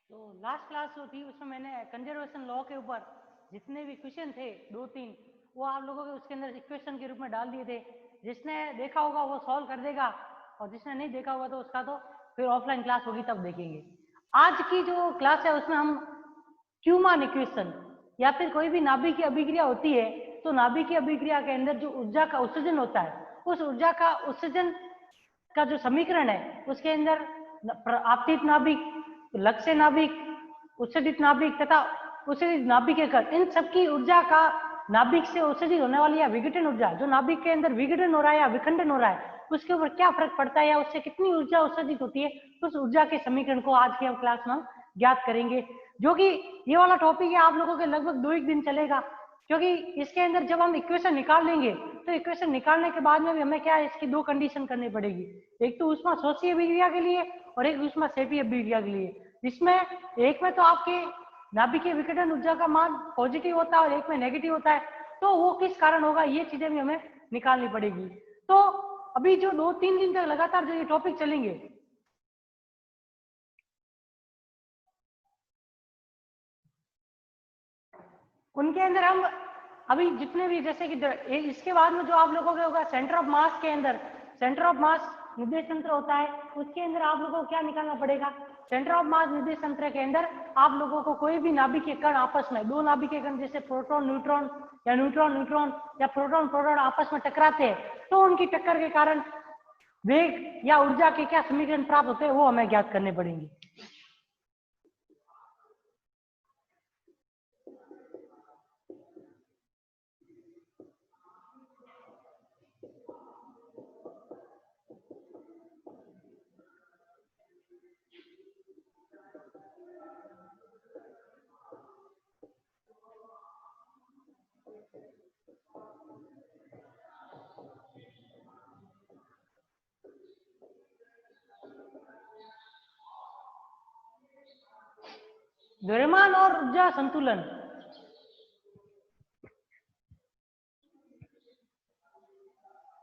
तो last class जो थी उसमें मैंने कंजर्वेशन लॉ के ऊपर जितने भी क्वेश्चन थे 2-3 वो आप लोगों के उसके अंदर इक्वेशन के रूप में डाल दिए थे। जिसने देखा होगा वो सॉल्व कर देगा और जिसने नहीं देखा होगा तो उसका तो फिर ऑफलाइन क्लास होगी तब देखेंगे। आज की जो क्लास है उसमें हम क्यूमान इक्वेशन या फिर कोई भी नाभिक की अभिक्रिया होती है तो नाभिक की अभिक्रिया के अंदर जो ऊर्जा का उत्सर्जन होता है उस ऊर्जा का उत्सर्जन का जो समीकरण है उसके अंदर आपतित नाभिक, लक्ष्य नाभिक, उत्सर्जित नाभिक तथा उत्सर्जित नाभिक के कण, इन सबकी ऊर्जा का नाभिक से उत्सर्जित होने वाली या विघटन ऊर्जा जो नाभिक के अंदर विघटन हो रहा है या विखंडन हो रहा है उसके ऊपर क्या फर्क पड़ता है या उससे कितनी ऊर्जा उत्सर्जित होती है उस ऊर्जा के समीकरण को आज की हम क्लास में ज्ञात करेंगे। जो कि ये वाला टॉपिक है आप लोगों के लगभग 2 एक दिन चलेगा क्योंकि इसके अंदर जब हम इक्वेशन निकाल लेंगे तो इक्वेशन निकालने के बाद में भी हमें क्या है इसकी 2 कंडीशन करनी पड़ेगी। एक तो ऊष्माशोषी अभिक्रिया के लिए और एक ऊष्माक्षेपी अभिक्रिया के लिए। जिसमें एक में तो आपके नाभिकीय विघटन ऊर्जा का मान पॉजिटिव होता है और एक में नेगेटिव होता है तो वो किस कारण होगा ये चीजें भी हमें निकालनी पड़ेगी। तो अभी जो 2-3 दिन तक लगातार जो ये टॉपिक चलेंगे उनके अंदर हम अभी जितने भी जैसे कि इसके बाद में जो आप लोगों के होगा सेंटर ऑफ मास के अंदर सेंटर ऑफ मास निर्देश तंत्र होता है उसके अंदर आप लोगों को क्या निकालना पड़ेगा। सेंटर ऑफ मास निर्देश तंत्र के अंदर आप लोगों को कोई भी नाभिकीय कण आपस में दो नाभिकीय कण जैसे प्रोटॉन न्यूट्रॉन या न्यूट्रॉन न्यूट्रॉन या प्रोटॉन प्रोटॉन आपस में टकराते हैं तो उनकी टक्कर के कारण वेग या ऊर्जा के क्या समीकरण प्राप्त होते हैं वो हमें ज्ञात करने पड़ेंगे। द्रव्यमान और ऊर्जा संतुलन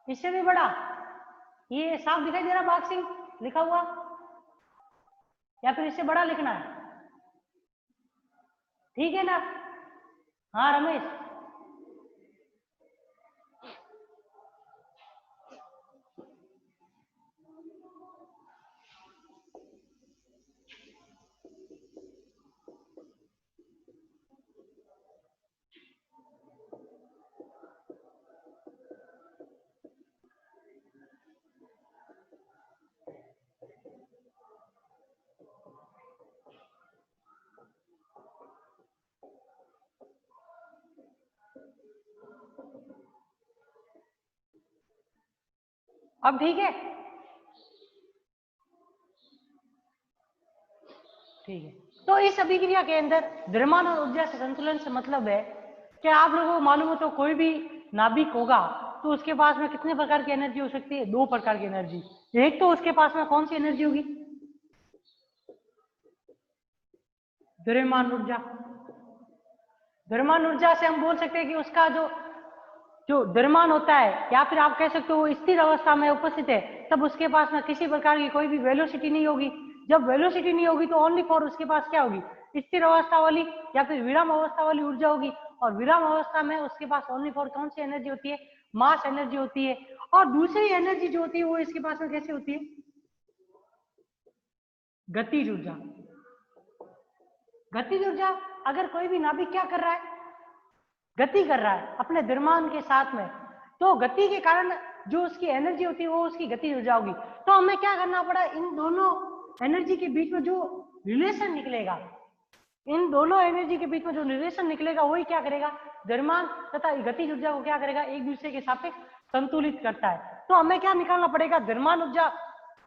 इससे भी बड़ा ये साफ दिखाई दे रहा बाग सिंह लिखा हुआ या फिर इससे बड़ा लिखना है ठीक है ना। हाँ रमेश अब ठीक है ठीक है। तो इस अभिक्रिया के अंदर द्रव्यमान और ऊर्जा से संतुलन से मतलब है कि आप लोगों को मालूम हो तो कोई भी नाभिक होगा तो उसके पास में कितने प्रकार की एनर्जी हो सकती है 2 प्रकार की एनर्जी। एक तो उसके पास में कौन सी एनर्जी होगी द्रव्यमान ऊर्जा। द्रव्यमान ऊर्जा से हम बोल सकते हैं कि उसका जो जो द्रव्यमान होता है या फिर आप कह सकते हो वो स्थिर अवस्था में उपस्थित है तब उसके पास में किसी प्रकार की कोई भी वेलोसिटी नहीं होगी। जब वेलोसिटी नहीं होगी तो ओनली फॉर उसके पास क्या होगी स्थिर अवस्था वाली या फिर विराम अवस्था वाली ऊर्जा होगी और विराम अवस्था में उसके पास ओनली फॉर कौन सी एनर्जी होती है मास एनर्जी होती है। और दूसरी एनर्जी जो होती है वो इसके पास में कैसे होती है गतिज ऊर्जा। गतिज ऊर्जा अगर कोई भी नाभिक क्या कर रहा है गति कर रहा है अपने द्रव्यमान के साथ में तो गति के कारण जो उसकी एनर्जी होती है वो उसकी गति ऊर्जा होगी। तो हमें क्या करना पड़ा इन दोनों एनर्जी के बीच में जो रिलेशन निकलेगा इन दोनों एनर्जी के बीच में जो रिलेशन निकलेगा वही क्या करेगा द्रव्यमान तथा गतिज ऊर्जा को क्या करेगा एक दूसरे के सापेक्ष संतुलित करता है। तो हमें क्या निकालना पड़ेगा द्रव्यमान ऊर्जा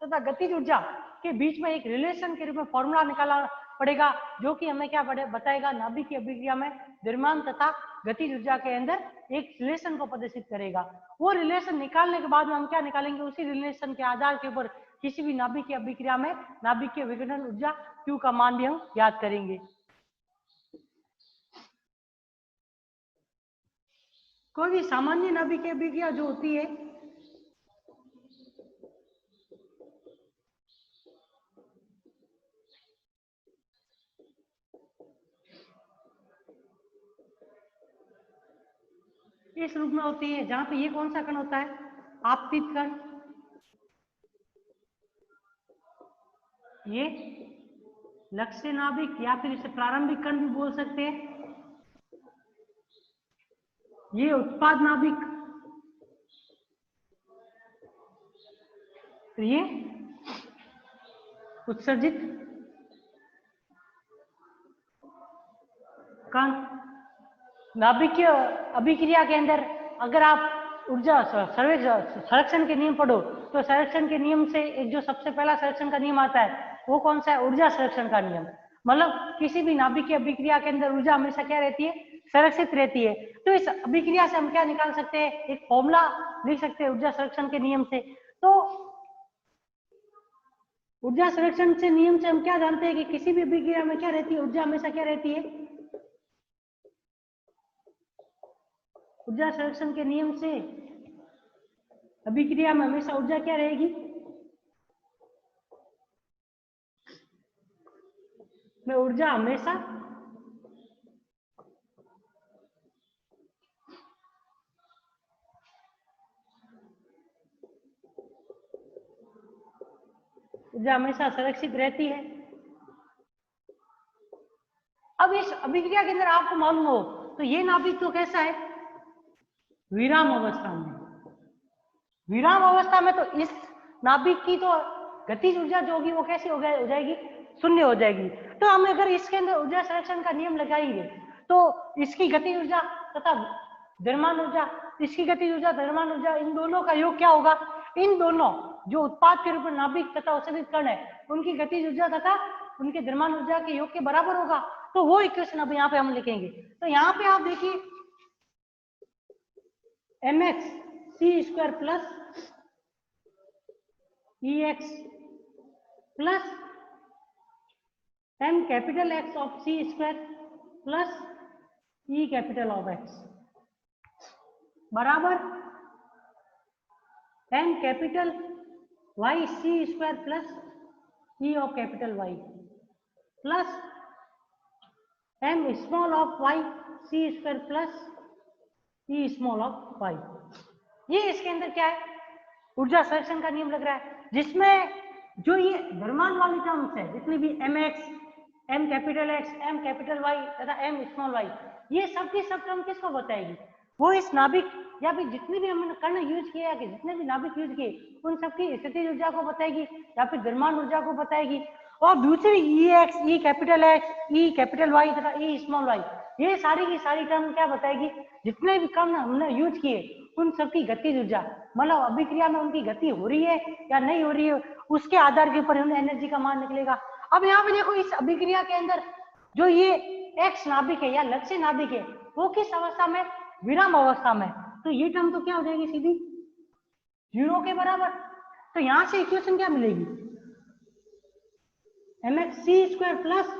तथा गतिज ऊर्जा के बीच में एक रिलेशन के रूप में फॉर्मूला निकालना पड़ेगा जो कि हमें क्या बताएगा नाभिक की अभिक्रिया में द्रव्यमान तथा गतिज ऊर्जा के अंदर एक रिलेशन को प्रदर्शित करेगा। वो रिलेशन निकालने के बाद में हम क्या निकालेंगे उसी रिलेशन के आधार के ऊपर किसी भी नाभिक की अभिक्रिया में नाभिक की विघटन ऊर्जा Q का मान भी हम ज्ञात करेंगे। कोई भी सामान्य नाभिक की अभिक्रिया जो होती है इस रूप में होती है, जहां पे ये कौन सा कण होता है, आपतित कण, ये लक्ष्य नाभिक या फिर इसे प्रारंभिक कण भी बोल सकते हैं, ये उत्पाद नाभिक, तो ये उत्सर्जित कण। नाभिकीय अभिक्रिया के अंदर अगर आप ऊर्जा संरक्षण के नियम पढ़ो तो संरक्षण के नियम से एक जो सबसे पहला संरक्षण का नियम आता है वो कौन सा है, ऊर्जा संरक्षण का नियम। मतलब किसी भी नाभिकीय अभिक्रिया के अंदर ऊर्जा हमेशा क्या रहती है, संरक्षित रहती है। तो इस अभिक्रिया से हम क्या निकाल सकते हैं, एक फॉर्मूला लिख सकते हैं ऊर्जा संरक्षण के नियम से। तो ऊर्जा संरक्षण से नियम से हम क्या जानते हैं कि किसी भी अभिक्रिया में क्या रहती है, ऊर्जा हमेशा क्या रहती है, ऊर्जा संरक्षण के नियम से अभिक्रिया में हमेशा ऊर्जा क्या रहेगी, में ऊर्जा हमेशा संरक्षित रहती है। अब इस अभिक्रिया के अंदर आपको मालूम हो तो ये नाभिक तो कैसा है, विराम अवस्था में। विराम अवस्था में तो इस नाभिक की तो गतिज ऊर्जा जो होगी वो कैसी हो जाएगी, शून्य हो जाएगी। तो हम अगर इसके अंदर ऊर्जा संरक्षण का नियम लगाएंगे तो इसकी गतिज ऊर्जा तथा द्रव्यमान ऊर्जा, इसकी गतिज ऊर्जा द्रव्यमान ऊर्जा, इन दोनों का योग क्या होगा, इन दोनों जो उत्पाद के रूप में नाभिक तथा उत्सर्जित कण है उनकी गतिज ऊर्जा तथा उनके द्रव्यमान ऊर्जा के योग के बराबर होगा। तो वो इक्वेशन अब यहाँ पे हम लिखेंगे। तो यहाँ पे आप देखिए mx c square plus ex plus m capital X of c square plus e capital of x बराबर m capital Y c square plus e of capital Y plus m small of y c square plus e small of y। ये इसके अंदर क्या है, ऊर्जा संरक्षण का नियम लग रहा है, जिसमें जो ये द्रव्यमान वाली टर्म्स है जितनी भी mx, m capital x, m capital y तथा m स्मॉल y, ये सब की सब टर्म किसको बताएगी, वो इस नाभिक या फिर जितने भी हमने कण यूज किए या जितने भी नाभिक यूज किए उन सबकी स्थितिज ऊर्जा को बताएगी या फिर द्रव्यमान ऊर्जा को बताएगी। और दूसरी ex, e capital x, e capital y तथा e स्मॉल y, ये सारी की सारी टर्म क्या बताएगी, जितने भी कण हमने यूज किए उन सबकी गतिज ऊर्जा, मतलब अभिक्रिया में उनकी गति हो रही है या नहीं हो रही है उसके आधार के ऊपर एनर्जी का मान निकलेगा। अब यहाँ पे देखो इस अभिक्रिया के अंदर जो ये एक्स नाभिक है या लक्ष्य नाभिक है वो किस अवस्था में, विराम अवस्था में। तो ये टर्म तो क्या हो जाएगी सीधी 0 के बराबर। तो यहां से इक्वेशन क्या मिलेगी, mx c स्क्वायर प्लस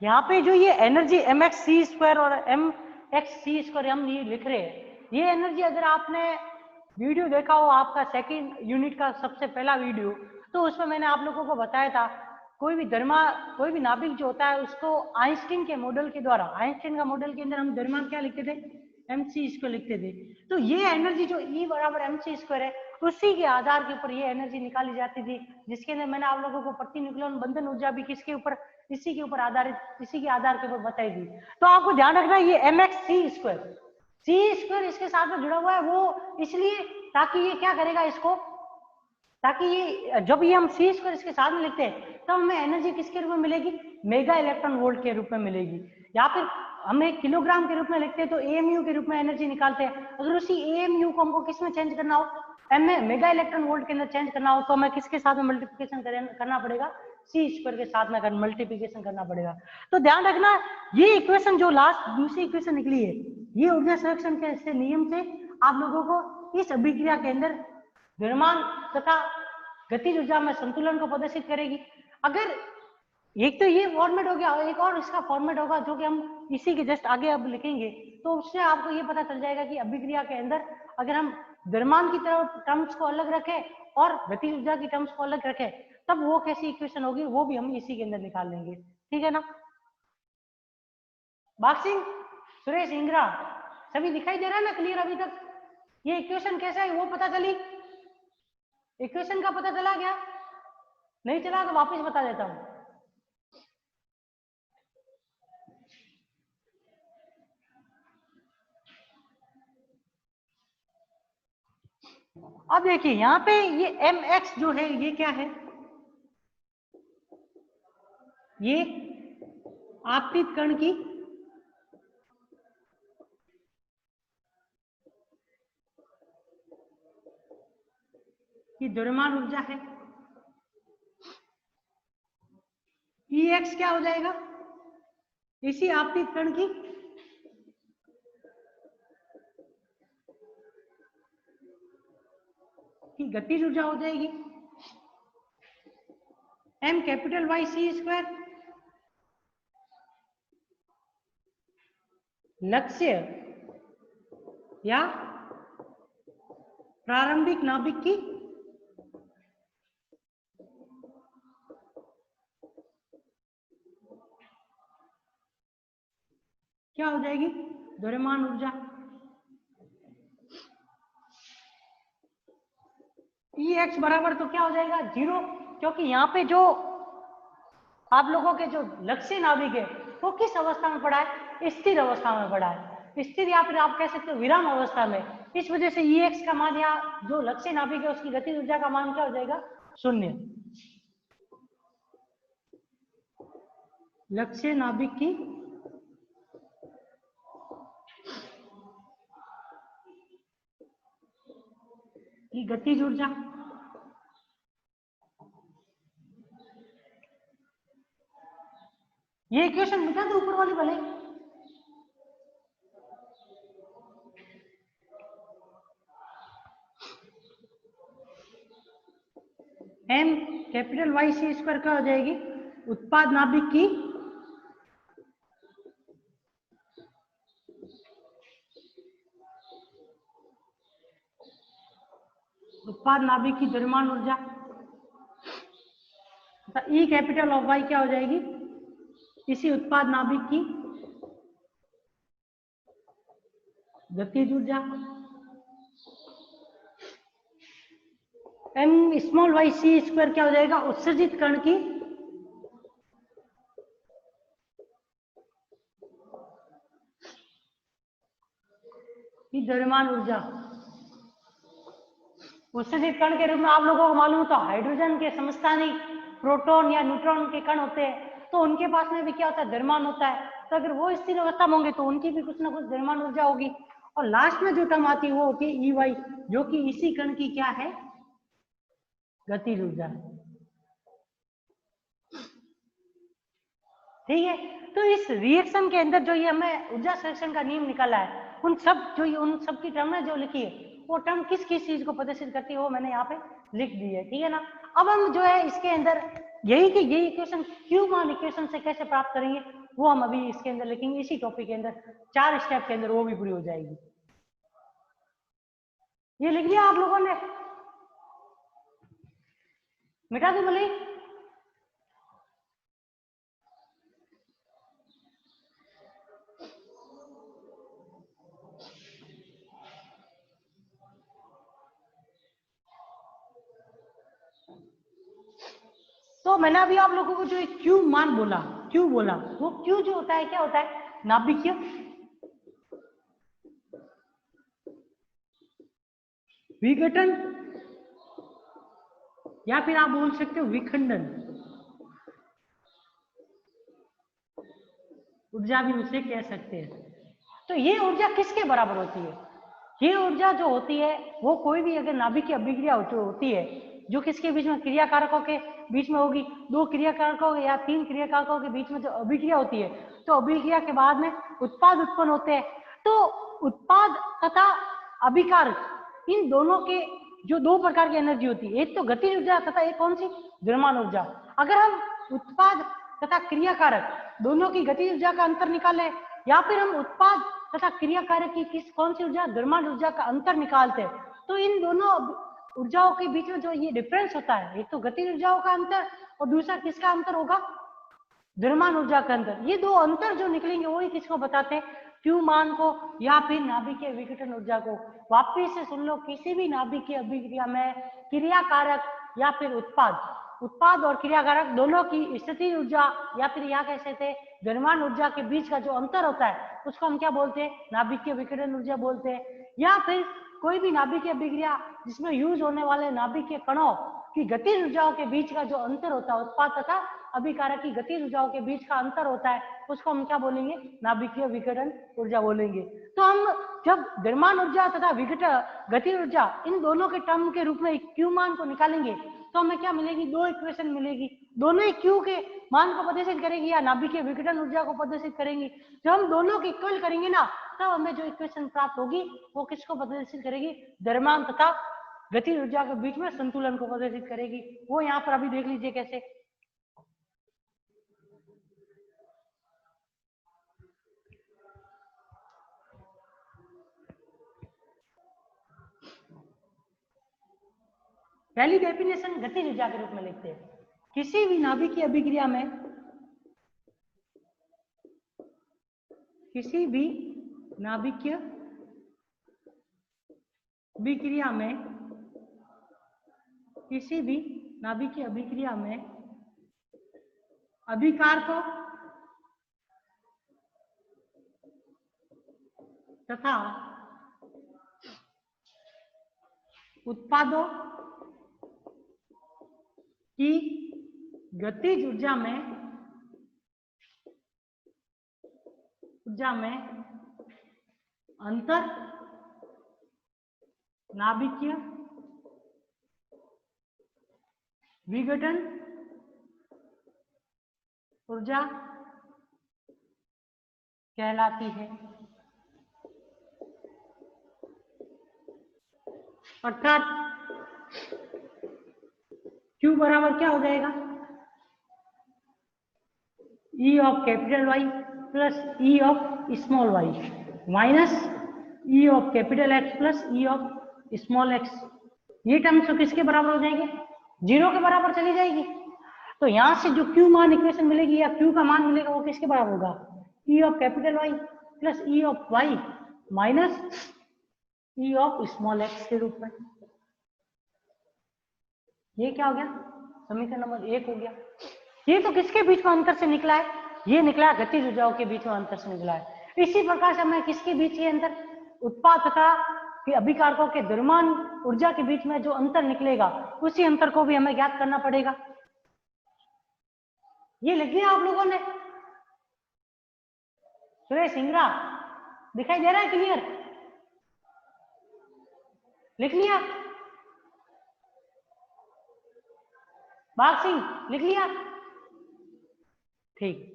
यहाँ पे जो ये एनर्जी mx c स्क्वायर और mx c स्क्वायर हम ये लिख रहे हैं, ये एनर्जी अगर आपने वीडियो देखा हो आपका सेकंड यूनिट का सबसे पहला वीडियो, तो उसमें मैंने आप लोगों को बताया था कोई भी नाभिक जो होता है उसको आइंस्टीन के मॉडल के द्वारा, आइंस्टीन का मॉडल के अंदर हम द्रव्यमान क्या लिखते थे, mc स्क्वायर लिखते थे। तो ये एनर्जी जो E बराबर mc स्क्वायर है उसी के आधार के ऊपर ये एनर्जी निकाली जाती थी, जिसके अंदर मैंने आप लोगों को प्रतिन्यूक्लियन बंधन ऊर्जा भी किसके ऊपर, इसी के ऊपर आधारित, इसी के आधार के ऊपर बताई दी। तो आपको ध्यान रखना ये mx c स्क्वायर इसके साथ में जुड़ा हुआ है, वो इसलिए ताकि ये क्या करेगा इसको, ताकि ये जब ये हम c स्क्वायर इसके साथ में लिखते हैं तब हमें एनर्जी किसके रूप में मिलेगी, मेगा इलेक्ट्रॉन वोल्ट के रूप में मिलेगी। या फिर हम एक किलोग्राम के रूप में लिखते हैं तो AMU के रूप में एनर्जी निकालते हैं। अगर उसी AMU को हमको किस में चेंज करना हो, मेगा इलेक्ट्रॉन वोल्ट के अंदर चेंज करना हो तो हमें किसके साथ में मल्टीप्लिकेशन करना पड़ेगा, c स्क्वायर के साथ में मल्टीप्लिकेशन करना पड़ेगा। तो ध्यान रखना ये इक्वेशन जो लास्ट दूसरी इक्वेशन निकली है ये ऊर्जा संरक्षण के नियम से आप लोगों को इस अभिक्रिया के अंदर द्रव्यमान तथा गतिज ऊर्जा में संतुलन को प्रदर्शित करेगी। अगर एक तो ये फॉर्मेट हो गया, एक और इसका फॉर्मेट होगा जो कि हम इसी के जस्ट आगे अब लिखेंगे, तो उससे आपको ये पता चल जाएगा कि अभिक्रिया के अंदर अगर हम द्रव्यमान की तरफ टर्म्स को अलग रखें और गतिज ऊर्जा की टर्म्स को अलग रखें, तब वो कैसी इक्वेशन होगी वो भी हम इसी के अंदर निकाल लेंगे। ठीक है ना? बाग सिंह, सुरेश, इंदिरा, सभी दिखाई दे रहा है ना क्लियर अभी तक? ये इक्वेशन कैसा है वो पता चली? इक्वेशन का पता चला क्या? नहीं चला तो वापस बता देता हूं। अब देखिए यहाँ पे ये mx जो है ये क्या है? ये आपतित कण की द्रव्यमान ऊर्जा है। Ex क्या हो जाएगा? इसी आपतित कण की गतिज ऊर्जा हो जाएगी। m capital Y C square लक्ष्य या प्रारंभिक नाभिक की क्या हो जाएगी? द्रव्यमान ऊर्जा। Ex बराबर तो क्या हो जाएगा? 0, क्योंकि यहाँ पे जो आप लोगों के जो लक्ष्य नाभिक है वो किस अवस्था में पड़ा है? स्थिर अवस्था में पड़ा है। स्थिर या फिर आप कह सकते हो विराम अवस्था में। इस वजह से Ex का मान या जो लक्ष्य नाभिक है उसकी गतिज ऊर्जा का मान क्या हो जाएगा? 0। लक्ष्य नाभिक की गतिज ऊर्जा। ये इक्वेशन मिटा दो ऊपर वाली भले। m capital Y C square क्या हो जाएगी? उत्पाद नाभिक की द्रव्यमान ऊर्जा। E कैपिटल ऑफ Y क्या हो जाएगी? इसी उत्पाद नाभिक की गतिज ऊर्जा। m small y C square क्या हो जाएगा? उत्सर्जित कण की द्रव्यमान ऊर्जा। उत्सर्जित कण के रूप में आप लोगों को मालूम है तो हाइड्रोजन के समस्थानिक प्रोटॉन या न्यूट्रॉन के कण होते हैं, तो उनके पास में भी क्या होता है? द्रव्यमान होता है। तो अगर वो स्थिर अवस्था में होंगे तो उनकी भी कुछ ना कुछ द्रव्यमान ऊर्जा होगी। और लास्ट में जो टर्म आती है वो होती है EY, जो कि इसी कण की क्या है? गतिज ऊर्जा। ठीक है, तो इस रिएक्शन के अंदर जो ये हमें ऊर्जा संरक्षण का नियम निकाला है, उन सब की टर्म जो लिखी है वो टर्म किस किस चीज को प्रदर्शित करती है वो मैंने यहाँ पे लिख दी है। ठीक है ना? अब हम जो है इसके अंदर यही इक्वेशन क्यू मान इक्वेशन से कैसे प्राप्त करेंगे वो हम अभी इसके अंदर लिखेंगे। इसी टॉपिक के अंदर 4 स्टेप के अंदर वो भी पूरी हो जाएगी। ये लिख लिया आप लोगों ने? मिटा दो भले। तो मैंने अभी आप लोगों को जो क्यू मान बोला, क्यू बोला, वो क्यू जो होता है क्या होता है? नाभिकीय विघटन या फिर आप बोल सकते हो विखंडन ऊर्जा भी उसे कह सकते हैं। तो ये ऊर्जा किसके बराबर होती है? ये ऊर्जा जो होती है वो कोई भी अगर नाभिकीय अभिक्रिया जो होती है जो किसके बीच में? क्रियाकारकों के बीच में होगी। 2 क्रियाकारकों या 3 क्रियाकारकों के बीच में जो अभिक्रिया होती है, तो अभिक्रिया के बाद में उत्पाद उत्पन्न होते हैं। तो उत्पाद तथा अभिकारक इन दोनों के जो 2 प्रकार की एनर्जी होती है, एक तो गतिज ऊर्जा तथा एक कौन सी? द्रव्यमान ऊर्जा। अगर हम उत्पाद तथा क्रियाकारक दोनों की गतिज ऊर्जा का अंतर निकाले, या फिर हम उत्पाद तथा क्रियाकारक की कौन सी ऊर्जा, द्रव्यमान ऊर्जा का अंतर निकालते हैं, तो इन दोनों ऊर्जाओं के बीच में जो ये डिफरेंस होता है, एक तो गतिज ऊर्जाओं का अंतर और दूसरा किसका अंतर होगा, द्रव्यमान ऊर्जा का अंतर। ये दो अंतर जो निकलेंगे वही किसको बताते हैं, क्यू मान को या फिर नाभिकीय विघटन ऊर्जा को। वापिस से सुन लो, किसी भी नाभिकीय अभिक्रिया में क्रियाकारक या फिर उत्पाद और क्रियाकारक दोनों की स्थिति ऊर्जा या फिर यहाँ कह सकते हैं द्रव्यमान ऊर्जा के बीच का जो अंतर होता है उसको हम क्या बोलते हैं, नाभिकीय विघटन ऊर्जा बोलते हैं। या फिर कोई भी नाभिकीय अभिक्रिया जिसमें यूज होने वाले नाभिकीय कणों की गतिज ऊर्जाओं के बीच का जो अंतर होता है, उत्पाद तथा अभिकारक की गतिज ऊर्जाओं के बीच का अंतर होता है, उसको हम क्या बोलेंगे, नाभिकीय विघटन ऊर्जा बोलेंगे। तो हम जब द्रव्यमान ऊर्जा तथा विघटन गतिज ऊर्जा इन दोनों के टर्म के रूप में क्यू मान को निकालेंगे तो हमें क्या मिलेगी, दो इक्वेशन मिलेगी, दोनों ही क्यू के मान को प्रदर्शित करेगी या नाभिकीय विघटन ऊर्जा को प्रदर्शित करेंगी। जब हम दोनों को इक्वल करेंगे ना, तब हमें जो इक्वेशन प्राप्त होगी वो किसको प्रदर्शित करेगी, द्रव्यमान तथा गतिज ऊर्जा के बीच में संतुलन को प्रदर्शित करेगी। वो यहाँ पर अभी देख लीजिए कैसे। पहली डेफिनेशन गतिज ऊर्जा के रूप में लिखते हैं, किसी भी नाभिकीय अभिक्रिया में किसी भी नाभिकीय अभिक्रिया में अभिकारकों तथा उत्पादों की गतिज ऊर्जा में अंतर नाभिकीय विघटन ऊर्जा कहलाती है। अर्थात Q बराबर क्या हो जाएगा, E of capital Y plus E of small Y minus E of capital X plus E of small X. ये टर्म्स तो किसके बराबर हो जाएंगे, जीरो के बराबर चली जाएगी। तो यहां से जो Q मान इक्वेशन मिलेगी या Q का मान मिलेगा वो किसके बराबर होगा, E of capital Y plus E of Y minus E of small X के रूप में। ये क्या हो गया, समीकरण नंबर 1 हो गया। ये तो किसके बीच में अंतर से निकला है, ये निकला गतिज ऊर्जाओं के बीच में अंतर से निकला है। इसी प्रकार से हमें किसके बीच के अंतर, उत्पाद तथा अभिकारकों के द्रव्यमान ऊर्जा के बीच में जो अंतर निकलेगा उसी अंतर को भी हमें ज्ञात करना पड़ेगा। ये लिख दिया आप लोगों ने, सुरेश सिंगरा दिखाई दे रहा है क्लियर, लिख लिया, बाग सिंह लिख लिया, ठीक।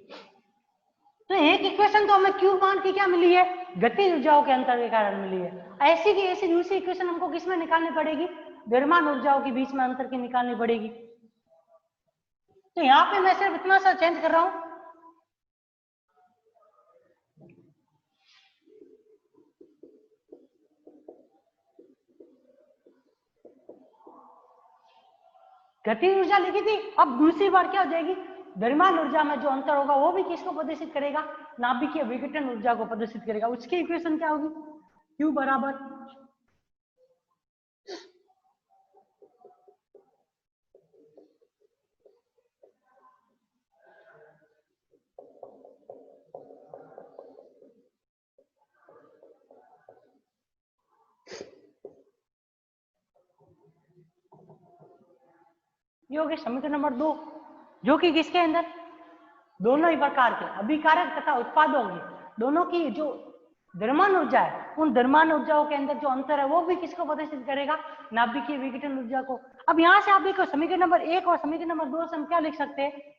तो एक इक्वेशन तो हमें क्यू मान की क्या मिली है, गतिज ऊर्जाओं के अंतर के कारण मिली है। ऐसी की ऐसी दूसरी इक्वेशन हमको किसमें निकालनी पड़ेगी, द्रव्यमान ऊर्जाओं के बीच में अंतर की निकालनी पड़ेगी। तो यहाँ पे मैं सिर्फ इतना सा चेंज कर रहा हूं, गतिज ऊर्जा लिखी थी, अब दूसरी बार क्या हो जाएगी, द्रव्यमान ऊर्जा में जो अंतर होगा वो भी किसको प्रदर्शित करेगा, नाभिकीय विघटन ऊर्जा को प्रदर्शित करेगा। उसकी इक्वेशन क्या होगी, Q बराबर ये हो गया समीकरण नंबर 2, जो कि किसके अंदर, दोनों ही प्रकार के अभिकारक तथा उत्पादों की दोनों की जो द्रव्यमान ऊर्जा है, उन द्रव्यमान ऊर्जाओं के अंदर जो अंतर है वो भी किसको प्रदर्शित करेगा, नाभिकीय विघटन ऊर्जा को। अब यहां से आप देखो समीकरण नंबर 1 और समीकरण नंबर 2 से हम क्या लिख सकते हैं,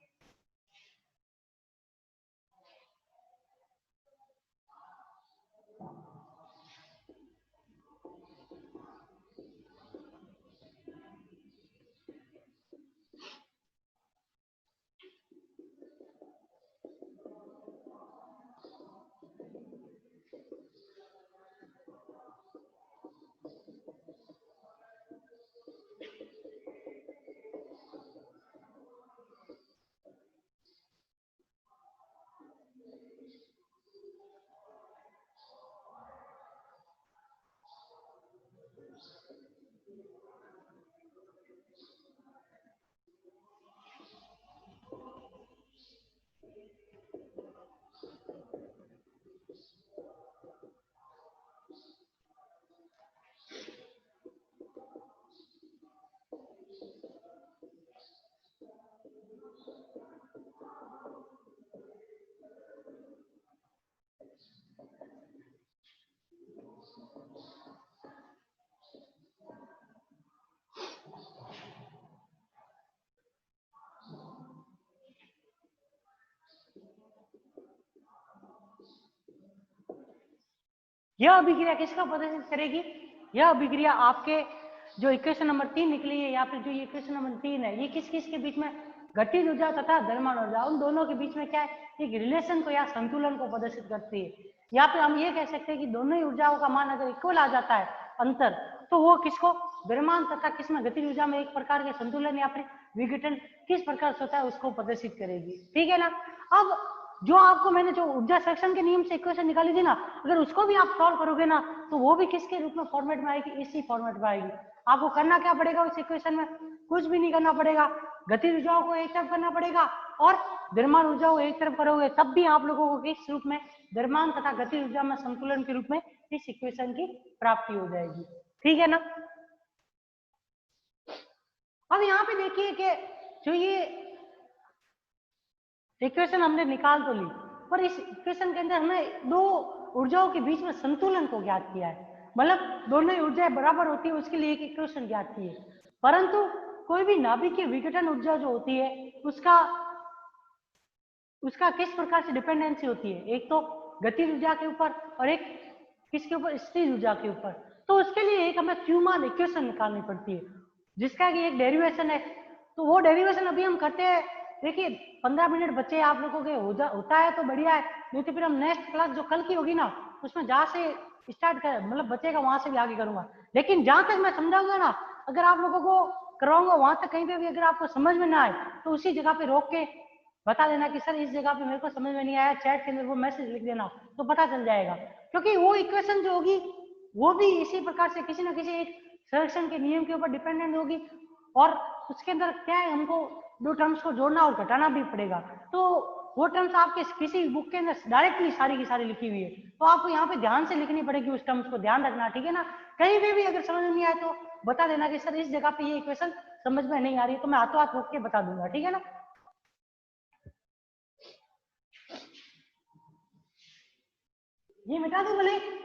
यह अभिक्रिया किसका प्रदर्शित करेगी? यह अभिक्रिया आपके जो इक्वेशन नंबर 3 निकली है या फिर जो ये इक्वेशन नंबर 3 है, ये किस किस के बीच में, गतिज ऊर्जा तथा द्रव्यमान ऊर्जा, उन दोनों के बीच में क्या है, एक रिलेशन को या संतुलन को प्रदर्शित करती है। या फिर हम ये कह सकते हैं कि दोनों ही ऊर्जाओं का मान अगर इक्वल आ जाता है अंतर, तो वो किसको, द्रव्यमान तथा किसमें, गतिज ऊर्जा में एक प्रकार के संतुलन या फिर विघटन किस प्रकार से होता है उसको प्रदर्शित करेगी। ठीक है ना। अब जो आपको मैंने जो ऊर्जा सेक्शन के नियम से इक्वेशन निकाली थी ना, अगर उसको भी आप सॉल्व करोगे ना तो वो भी किसके रूप में फॉर्मेट में आएगी, इसी फॉर्मेट में आएगी। आपको करना क्या पड़ेगा उस इक्वेशन में, कुछ भी नहीं करना पड़ेगा, गतिज ऊर्जाओं को एक तरफ करना पड़ेगा और द्रव्यमान ऊर्जाओं को एक तरफ करोगे, तब भी आप लोगों को किस रूप में, द्रव्यमान तथा गतिज ऊर्जा में संतुलन के रूप में इस इक्वेशन की प्राप्ति हो जाएगी। ठीक है ना। अब यहाँ पे देखिए कि जो ये इक्वेशन हमने निकाल तो ली, पर इस इक्वेशन के अंदर हमने दो ऊर्जाओं के बीच में संतुलन को ज्ञात किया है, मतलब दोनों ही ऊर्जाएं बराबर होती है उसके लिए एक इक्वेशन ज्ञात की है। परंतु कोई भी नाभिकीय विघटन ऊर्जा जो होती है उसका किस प्रकार से डिपेंडेंसी होती है, एक तो गतिज ऊर्जा के ऊपर और एक किसके ऊपर, स्थिर ऊर्जा के ऊपर। तो उसके लिए एक हमें क्यूमान इक्वेशन निकालनी पड़ती है जिसका कि एक डेरिवेशन है। तो वो डेरिवेशन अभी हम करते हैं, देखिए 15 मिनट बच्चे आप लोगों के होता है तो बढ़िया है, नहीं तो फिर हम नेक्स्ट क्लास जो कल की होगी ना उसमें जहाँ से स्टार्ट कर, मतलब बचेगा वहां से भी आगे करूंगा। लेकिन जहां तक मैं समझाऊंगा ना, अगर आप लोगों को कराऊंगा वहां तक कहीं पे भी अगर आपको समझ में ना आए तो उसी जगह पे रोक के बता देना कि सर इस जगह पे मेरे को समझ में नहीं आया, चैट के अंदर वो मैसेज लिख देना तो पता चल जाएगा। क्योंकि वो इक्वेशन जो होगी वो भी इसी प्रकार से किसी ना किसी एक संरक्षण के नियम के ऊपर डिपेंडेंट होगी और उसके अंदर क्या है, हमको दो टर्म्स को जोड़ना और घटाना भी पड़ेगा। तो वो टर्म्स आपके किसी बुक के अंदर डायरेक्टली सारी की सारी लिखी हुई है, तो आपको यहाँ पे ध्यान से लिखनी पड़ेगी, उस टर्म्स को ध्यान रखना। ठीक है ना। कहीं पे भी अगर समझ में नहीं आए तो बता देना कि सर इस जगह पे ये इक्वेशन समझ में नहीं आ रही है, तो मैं हाथों हाथ रोक के बता दूंगा। ठीक है ना। ये मिटा दो भले।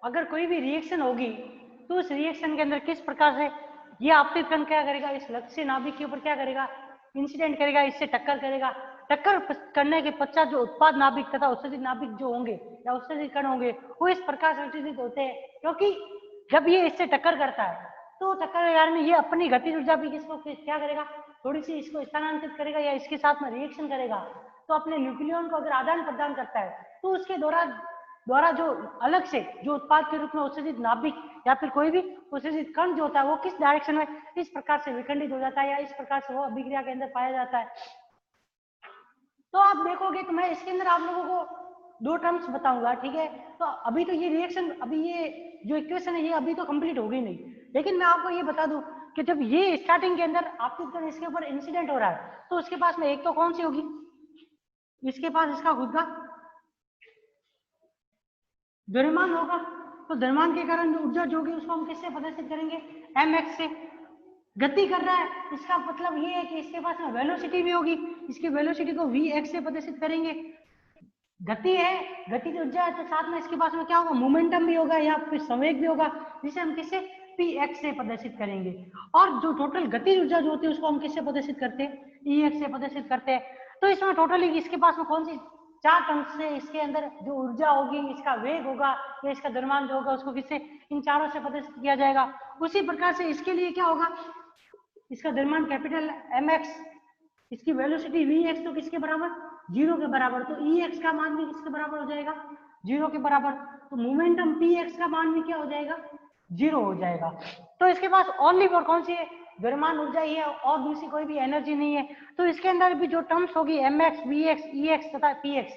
अगर कोई भी रिएक्शन होगी तो उस रिएक्शन के अंदर किस प्रकार से ये आपतित कण क्या करेगा, इस लक्ष्य नाभिक के ऊपर क्या करेगा, इंसिडेंट करेगा, इससे टक्कर करेगा। टक्कर करने के पश्चात जो उत्पाद नाभिक तथा उत्सर्जित नाभिक जो होंगे या उत्सर्जित कण होंगे वो इस प्रकार से उत्सर्जित होते हैं, क्योंकि जब ये इससे टक्कर करता है तो टक्कर यार में ये अपनी गतिज ऊर्जा भी किसको क्या करेगा, थोड़ी सी इसको स्थानांतरित करेगा या इसके साथ में रिएक्शन करेगा। तो अपने न्यूक्लियन को अगर आदान प्रदान करता है तो उसके द्वारा जो अलग से जो उत्पाद के रूप में उत्सर्जित नाभिक या फिर कोई भी उत्सर्जित कण जो होता है वो किस डायरेक्शन में इस प्रकार से विखंडित हो जाता है या इस प्रकार से वो अभिक्रिया के अंदर पाया जाता है। तो आप देखोगे तो मैं इसके अंदर आप लोगों को दो टर्म्स बताऊंगा, ठीक है। तो अभी तो ये रिएक्शन, अभी ये जो इक्वेशन है ये अभी तो कंप्लीट हो गई नहीं, लेकिन मैं आपको ये बता दूं कि जब ये स्टार्टिंग के अंदर आपके कण इसके ऊपर इंसिडेंट हो रहा है तो उसके पास में एक तो कौन सी होगी, इसके पास इसका खुद का द्रव्यमान होगा। तो द्रव्यमान के कारण जो ऊर्जा जो होगी उसको हम किससे प्रदर्शित करेंगे, mx से। गति कर रहा है इसका मतलब ये है कि इसके पास में वेलोसिटी भी होगी, इसकी वेलोसिटी को vx से प्रदर्शित करेंगे। गति है, गति की ऊर्जा है तो साथ में इसके पास में क्या होगा, मोमेंटम भी होगा या फिर संवेग भी होगा, जिसे हम किससे px से प्रदर्शित करेंगे। और जो टोटल गति ऊर्जा जो होती है उसको हम किससे प्रदर्शित करते हैं, ex से प्रदर्शित करते हैं। तो इसमें टोटली इसके पास में कौन सी चार टर्म्स से इसके अंदर जो ऊर्जा होगी, इसका वेग होगा या इसका द्रव्यमान जो होगा उसको किससे, इन चारों से प्रदर्शित किया जाएगा। उसी प्रकार से इसके लिए क्या होगा, इसका द्रव्यमान कैपिटल mx, इसकी वेलोसिटी vx तो किसके बराबर, 0 के बराबर। तो ex का मान भी किसके बराबर हो जाएगा, 0 के बराबर। तो मोमेंटम px का मान भी क्या हो जाएगा, 0 हो जाएगा। तो इसके पास ओनली फॉर कौन सी है, द्रव्यमान ऊर्जा ही है और दूसरी कोई भी एनर्जी नहीं है। तो इसके अंदर भी जो टर्म्स होगी mx, vx, ex तथा px,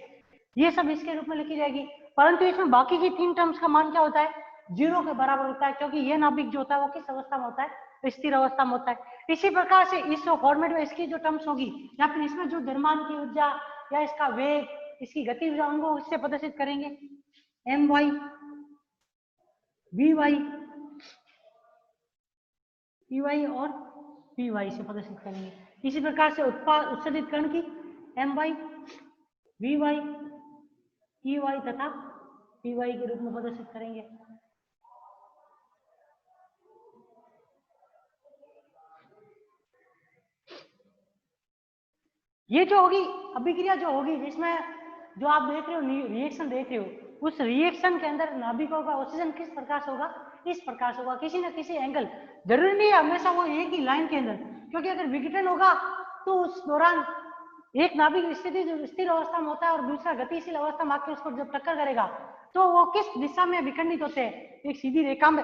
ये सब इसके रूप में लिखी जाएगी। परंतु इसमें बाकी की तीन टर्म्स का मान क्या होता है, 0 के बराबर होता है, क्योंकि ये नाभिक जो होता है वो किस अवस्था में होता है, स्थिर अवस्था में होता है। इसी प्रकार से इस फॉर्मेट में इसकी जो टर्म्स होगी या फिर इसमें जो द्रव्यमान की ऊर्जा या इसका वेग, इसकी गति ऊर्जा, उनको इससे प्रदर्शित करेंगे, my, vy, py और py से प्रदर्शित करेंगे। इसी प्रकार से उत्सर्जित कण की my, vy, ey तथा py के रूप में प्रदर्शित करेंगे। ये जो होगी अभिक्रिया जो होगी, जिसमें जो आप देख रहे हो रिएक्शन देख रहे हो, उस रिएक्शन के अंदर नाभिकों का ऑक्सीजन किस प्रकार से होगा, इस प्रकार से होगा, किसी न किसी एंगल, जरूरी नहीं है हमेशा वो एक ही लाइन के अंदर, क्योंकि अगर विघटन होगा तो उस दौरान एक नाभिक स्थिर अवस्था में होता है और दूसरा गतिशील अवस्था में आके उसको जब टक्कर करेगा तो वो किस दिशा में विखंडित होते हैं, एक सीधी रेखा में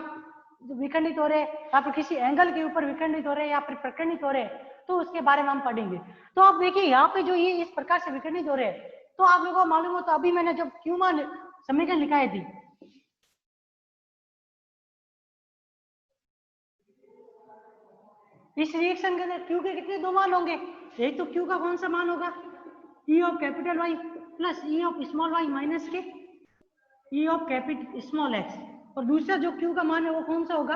विखंडित हो रहे या फिर किसी एंगल के ऊपर विखंडित हो रहे या फिर प्रकरणित हो रहे, तो उसके बारे में हम पढ़ेंगे। तो आप देखिए यहाँ पे जो ये इस प्रकार से विखंडित हो रहे हैं, तो आप लोगों को मालूम हो, तो अभी मैंने जब क्यू मान समीकरण लिखाई थी, इस रिएक्शन के अंदर क्यू के कितने दो मान होंगे, एक तो क्यू का कौन सा मान होगा, E of capital Y plus E of small Y minus K E of capital small X, और दूसरा जो क्यू का मान है वो कौन सा होगा,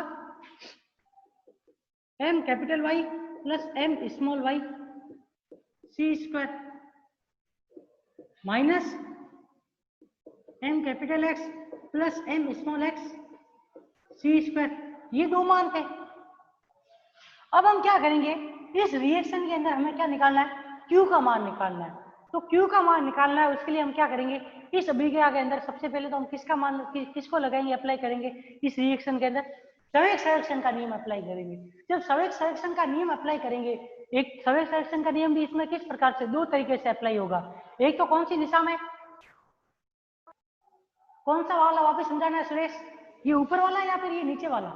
M capital Y plus M small Y C square minus M capital X plus M small X C square. ये दो मान थे। अब हम क्या करेंगे, इस रिएक्शन के अंदर हमें क्या निकालना है, Q का मान निकालना है। तो Q का मान निकालना है, उसके लिए हम क्या करेंगे, इस अभिक्रिया के अंदर सबसे पहले तो हम किसका मान किसको लगाएंगे, अप्लाई करेंगे, इस रिएक्शन के अंदर संवेग संरक्षण का नियम अप्लाई करेंगे। जब संवेग संरक्षण का नियम अप्लाई करेंगे, एक संवेग संरक्षण का नियम भी इसमें किस प्रकार से दो तरीके से अप्लाई होगा, एक तो कौन सी दिशा में, कौन सा वाला वापस समझाना है सुरेश, ये ऊपर वाला या फिर ये नीचे वाला,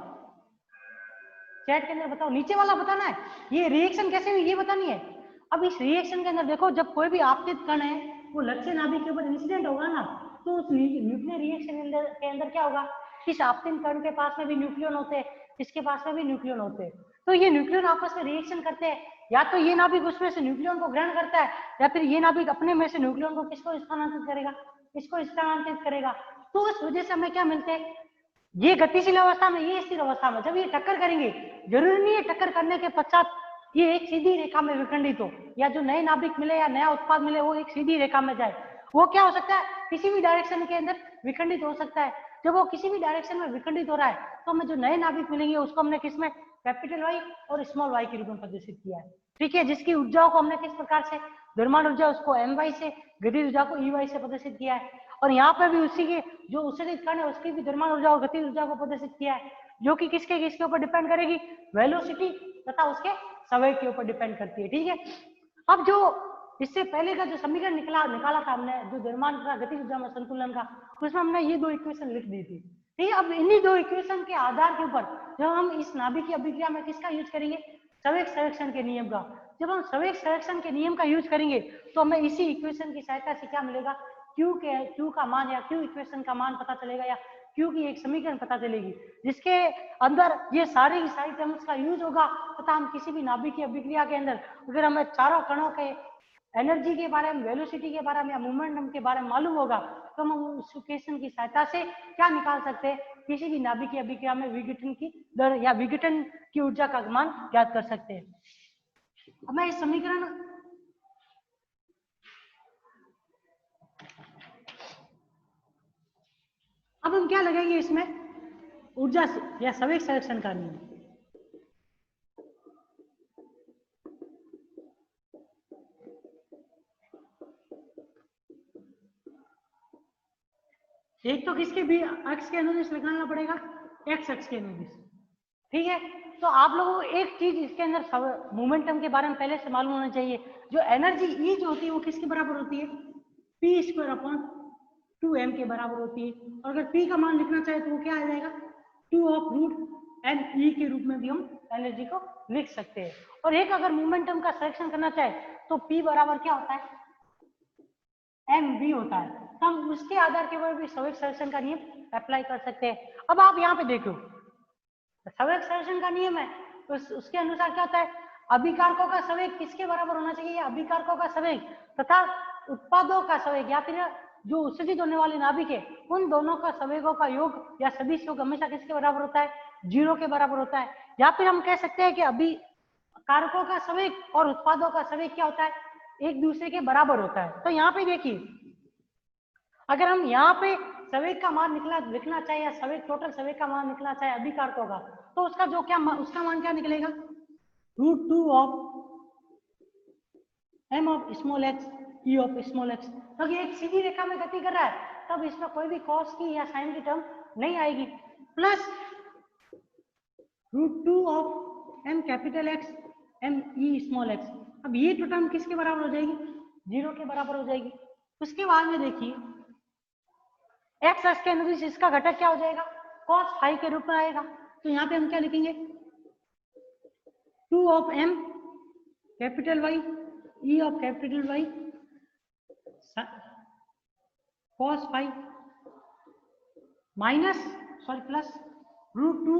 चैट के अंदर बताओ, नीचे वाला बताना है, ये रिएक्शन कैसे हुई ये बतानी है। अब इस रिएक्शन के अंदर देखो, जब कोई भी आपतित कण है वो लक्ष्य नाभिक के ऊपर इंसिडेंट होगा ना, तो उस न्यूक्लियर रिएक्शन के अंदर क्या होगा, इस आपतित कण के पास में भी न्यूक्लियन होते हैं, इसके पास में भी न्यूक्लियन होते हैं, तो ये न्यूक्लियन आपस में रिएक्शन करते हैं, या तो ये नाभिक उसमें से न्यूक्लियन को ग्रहण करता है या फिर ये नाभिक अपने में से न्यूक्लियन को किसको स्थानांतरित करेगा, इसको स्थानांतरित करेगा। तो उस वजह से हमें क्या मिलते हैं, ये गतिशील अवस्था में, ये स्थिर अवस्था में, जब ये टक्कर करेंगे, जरूरी नहीं है टक्कर करने के पश्चात ये एक सीधी रेखा में विखंडित हो, या जो नए नाभिक मिले या नया उत्पाद मिले वो एक सीधी रेखा में जाए, वो क्या हो सकता है, किसी भी डायरेक्शन के अंदर विखंडित हो सकता है। जब वो किसी भी डायरेक्शन में विखंडित हो रहा है तो हमें जो नए नाभिक मिलेंगे उसको हमने किसमें, कैपिटल वाई और स्मॉल वाई के रूप में प्रदर्शित किया है, ठीक है, जिसकी ऊर्जाओं को हमने किस प्रकार से, द्रव्यमान ऊर्जा उसको एम वाई से, गतिज ऊर्जा को ई वाई से प्रदर्शित किया है, और यहाँ पे भी उसी के जो उत्सर्जित कण है उसकी भी द्रव्यमान ऊर्जा और गतिज ऊर्जा को प्रदर्शित किया है। जो कि किसके किसके ऊपर डिपेंड करेगी, वेलोसिटी तथा उसके संवेग के ऊपर डिपेंड करती है। ठीक है, अब जो इससे पहले का जो समीकरण निकाला था हमने, जो द्रव्यमान का गतिज ऊर्जा में संतुलन का, उसमें हमने ये दो इक्वेशन लिख दी थी। ठीक है, अब इन्हीं दो इक्वेशन के आधार के ऊपर जब हम इस नाभिक की अभिक्रिया में किसका यूज करेंगे, संवेग संरक्षण के नियम का। जब हम संवेग संरक्षण के नियम का यूज करेंगे तो हमें इसी इक्वेशन की सहायता से क्या मिलेगा, Q का मान या Q इक्वेशन का मान पता चलेगा, या Q की एक समीकरण पता चलेगी, जिसके अंदर ये सारे की सारी टर्म्स का यूज होगा तथा हम किसी भी नाभिक की अभिक्रिया के अंदर अगर हमें चारों कणों के एनर्जी के बारे में, वेलोसिटी के बारे में या मोमेंटम के बारे में मालूम होगा तो हम उस इक्वेशन की सहायता से क्या निकाल सकते हैं, किसी भी नाभिक की अभिक्रिया में विघटन की दर या विघटन की ऊर्जा का मान ज्ञात कर सकते हैं। अब मैं इस समीकरण अब हम क्या लगाएंगे इसमें, ऊर्जा या संवेग संरक्षण का नियम। एक तो किसके भी अक्ष के अनुदिश निकालना पड़ेगा, एक्स अक्ष के अनुदिश। ठीक है, तो आप लोगों को एक चीज इसके अंदर मोमेंटम के बारे में पहले से मालूम होना चाहिए, जो एनर्जी ई जो होती है वो किसके बराबर होती है, p²/2m के बराबर होती है। और अगर p का मान लिखना चाहे तो वो क्या आ जाएगा, 2/√m के रूप में भी हम एनर्जी को लिख सकते हैं। और एक अगर मोमेंटम का सिलेक्शन करना चाहे तो p बराबर क्या होता है, mv होता है। तो हम उसके आधार के ऊपर भी संवेग संरक्षण का नियम अप्लाई कर सकते हैं। अब आप यहाँ पे देखो, संवेग संरक्षण का नियम है तो उसके अनुसार क्या होता है, अभिकारकों का संवेग किसके बराबर होना चाहिए, अभिकारकों का संवेग तथा उत्पादों का संवेग या फिर जो उत्सर्जित होने वाले नाभिक है उन दोनों का संवेगों का योग या सदिश योग हमेशा किसके बराबर होता है, 0 के बराबर होता है। या फिर हम कह सकते हैं कि अभिकारकों का संवेग और उत्पादों का संवेग क्या होता है, एक दूसरे के बराबर होता है। तो यहाँ पे देखिए, अगर हम यहाँ पे संवेग का मान लिखना चाहे या संवेग टोटल संवेग का मान निकलना चाहे अभिकारकों का, तो उसका जो क्या उसका मान क्या निकलेगा, √2 of m of small x e of small x. तो ये एक सीधी रेखा में गति कर रहा है तब इसमें कोई भी कॉस की या साइन की टर्म नहीं आएगी, plus √2 of m capital x m e small x. अब ये तो टर्म किसके बराबर हो जाएगी, 0 के बराबर हो जाएगी। उसके बाद में देखिए एक्स अक्ष के अनुदिश इसका घटक क्या हो जाएगा, cos फाई के रूप में आएगा। तो यहाँ पे हम क्या लिखेंगे, 2 of m capital Y e of capital Y cos phi minus plus √2